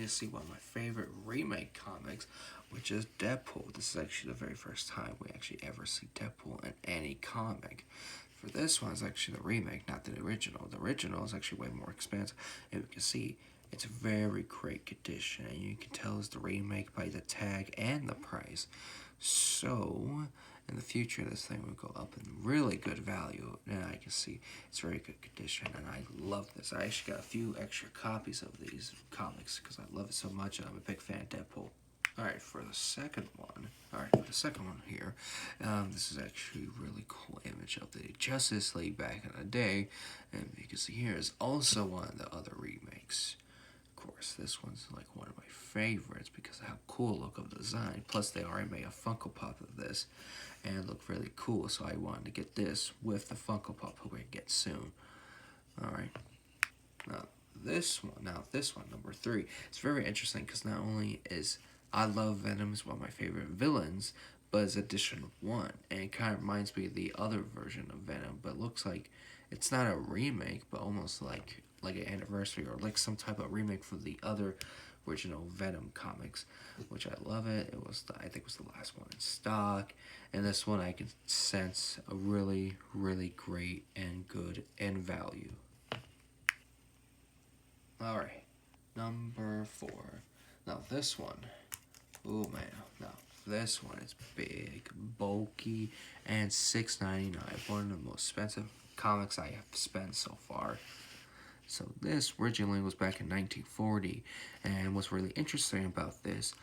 to see one of my favorite remake comics, which is Deadpool. This is actually the very first time we actually ever see Deadpool in any comic. For this one, it's actually the remake, not the original. The original is actually way more expensive, and you can see it's a very great condition, and you can tell it's the remake by the tag and the price. So, in the future, this thing will go up in really good value, and I can see it's very good condition, and I love this. I actually got a few extra copies of these comics because I love it so much, and I'm a big fan of Deadpool. Alright, for the second one, here, this is actually a really cool image of the Justice League back in the day, and you can see here is also one of the other remakes. Of course, this one's like one of my favorites because of how cool look of the design. Plus, they already made a Funko Pop of this, and it looked really cool, so I wanted to get this with the Funko Pop we're gonna get soon. Alright, this one, number 3, it's very interesting because not only is I love Venom is one of my favorite villains, but it's edition 1, and it kind of reminds me of the other version of Venom, but it looks like it's not a remake, but almost like an anniversary or like some type of remake for the other original Venom comics, which I love it. I think it was the last one in stock, and this one I can sense a really, really great and good end value. Alright, number 4. Now this one, oh man, now this one is big, bulky, and $6.99. One of the most expensive comics I have spent so far. So this originally was back in 1940, and what's really interesting about this,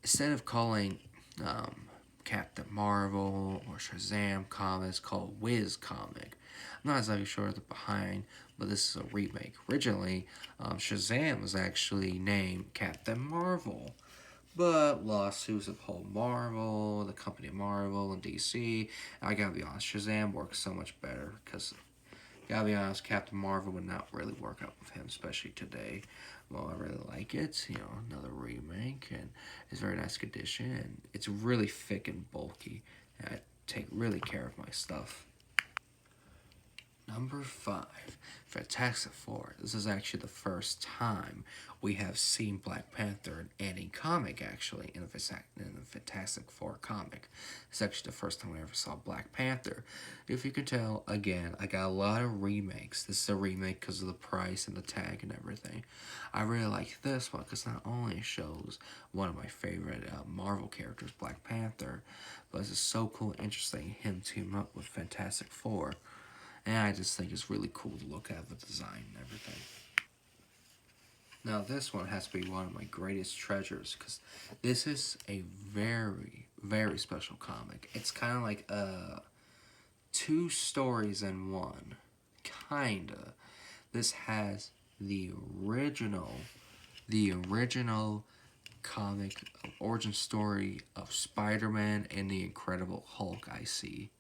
instead of calling Captain Marvel or Shazam comics, called Wiz comic. I'm not exactly sure the behind, but this is a remake. Originally, Shazam was actually named Captain Marvel, but lawsuits of whole Marvel, the company Marvel, and DC. I gotta be honest, Shazam works so much better because, gotta be honest, Captain Marvel would not really work out with him, especially today. Well, I really like it. Another remake, and it's very nice condition, and it's really thick and bulky. And I take really care of my stuff. Number 5, Fantastic Four. This is actually the first time we have seen Black Panther in any comic, actually, in the Fantastic Four comic. It's actually the first time we ever saw Black Panther. If you can tell, again, I got a lot of remakes. This is a remake because of the price and the tag and everything. I really like this one because not only it shows one of my favorite Marvel characters, Black Panther, but it's just so cool and interesting him teaming up with Fantastic Four. And I just think it's really cool to look at the design and everything. Now this one has to be one of my greatest treasures because this is a very, very special comic. It's kind of like 2 stories in one. Kinda. This has the original comic origin story of Spider-Man and the Incredible Hulk, I see.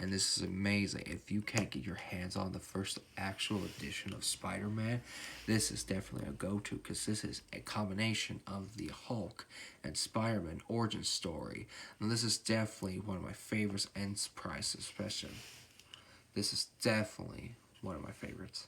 And this is amazing. If you can't get your hands on the first actual edition of Spider-Man, this is definitely a go-to because this is a combination of the Hulk and Spider-Man origin story. And this is definitely one of my favorites and price especially. This is definitely one of my favorites.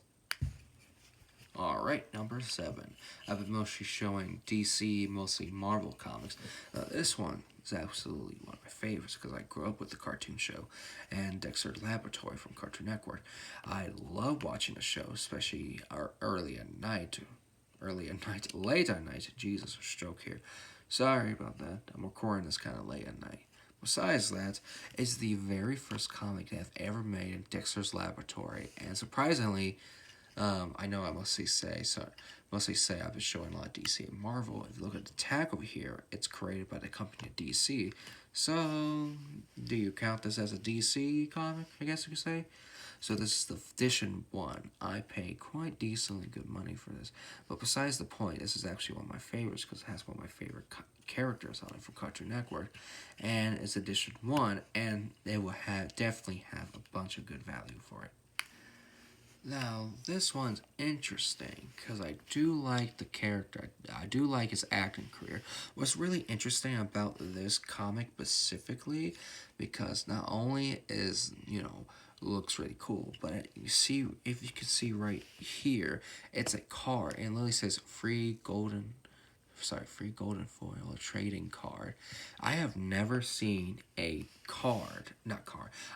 Alright, number 7. I've been mostly showing DC, mostly Marvel comics. This one is absolutely one of my favorites because I grew up with the cartoon show and Dexter's Laboratory from Cartoon Network. I love watching the show, especially late at night. Jesus, a stroke here. Sorry about that. I'm recording this kind of late at night. Besides that, it's the very first comic that I've ever made in Dexter's Laboratory, and surprisingly, I know I mostly say I've been showing a lot of DC and Marvel. If you look at the tag over here, it's created by the company DC. So, do you count this as a DC comic, I guess you could say? So this is the edition 1. I paid quite decently good money for this. But besides the point, this is actually one of my favorites because it has one of my favorite characters on it from Cartoon Network. And it's edition 1, and it will definitely have a bunch of good value for it. Now, this one's interesting because I do like the character. I do like his acting career. What's really interesting about this comic specifically, because not only is, looks really cool. But you see, if you can see right here, it's a card, and it literally says free golden foil trading card. I have never seen a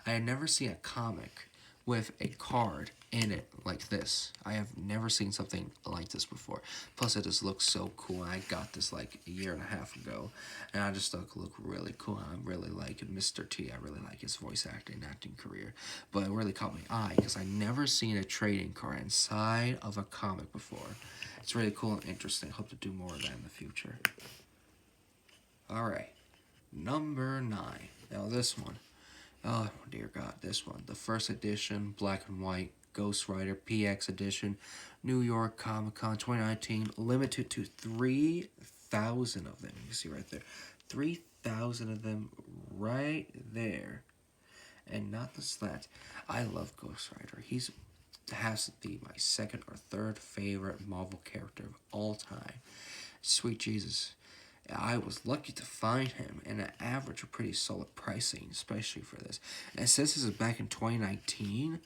I have never seen a comic with a card in it like this. I have never seen something like this before. Plus, it just looks so cool. I got this like a year and a half ago, and I just thought it looked really cool. I really like Mr. T. I really like his voice acting career, but it really caught my eye because I never seen a trading card inside of a comic before. It's really cool and interesting. Hope to do more of that in the future. Alright, number 9. Now this one. Oh dear God, this one. The first edition, black and white, Ghost Rider PX edition, New York Comic Con 2019, limited to 3,000 of them. You can see right there. 3,000 of them right there. And not just that, I love Ghost Rider. He's has to be my second or third favorite Marvel character of all time. Sweet Jesus. I was lucky to find him and an average of pretty solid pricing, especially for this. And since this is back in 2019,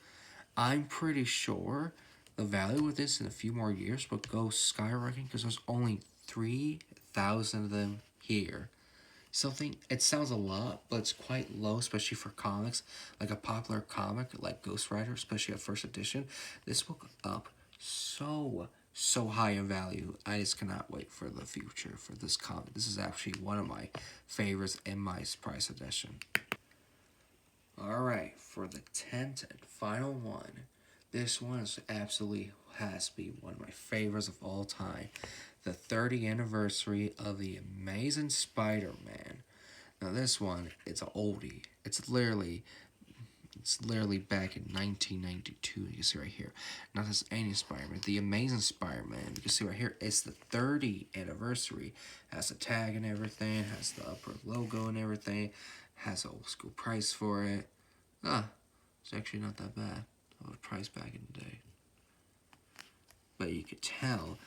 I'm pretty sure the value of this in a few more years will go skyrocketing because there's only 3,000 of them here. It sounds a lot, but it's quite low, especially for comics. Like a popular comic like Ghost Rider, especially at first edition. This will go up so high in value. I just cannot wait for the future for this comic. This is actually one of my favorites in my price edition. Alright, for the 10th and final one. This one absolutely has to be one of my favorites of all time. The 30th anniversary of The Amazing Spider-Man. Now this one, it's an oldie. It's literally back in 1992. You can see right here. Not just any Spider-Man. The Amazing Spider-Man. You can see right here. It's the 30th anniversary. Has a tag and everything. Has the upper logo and everything. Has an old school price for it. It's actually not that bad. The price back in the day. But you could tell,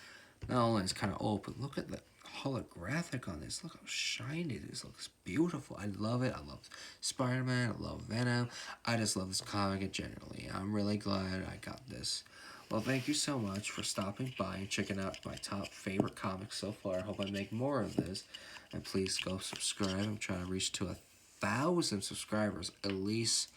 not only it's kind of old, but look at the holographic on this. Look how shiny this looks. Beautiful. I love it. I love Spider-Man. I love Venom. I just love this comic generally. I'm really glad I got this. Well, thank you so much for stopping by and checking out my top favorite comics so far. I hope I make more of this. And please go subscribe. I'm trying to reach to 1,000 subscribers at least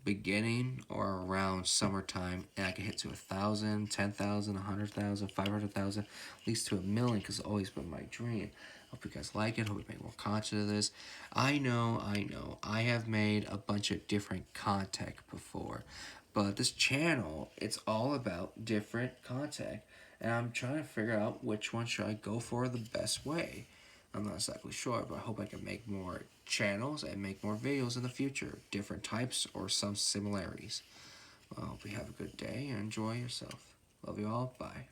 beginning or around summertime, and I can hit to 1,000, 10,000, 100,000, 500,000, at least to 1,000,000, because it's always been my dream. Hope you guys like it. Hope you make more content of this. I know. I have made a bunch of different content before, but this channel, it's all about different content, and I'm trying to figure out which one should I go for the best way. I'm not exactly sure, but I hope I can make more channels and make more videos in the future. Different types or some similarities. Well, I hope you have a good day and enjoy yourself. Love you all. Bye.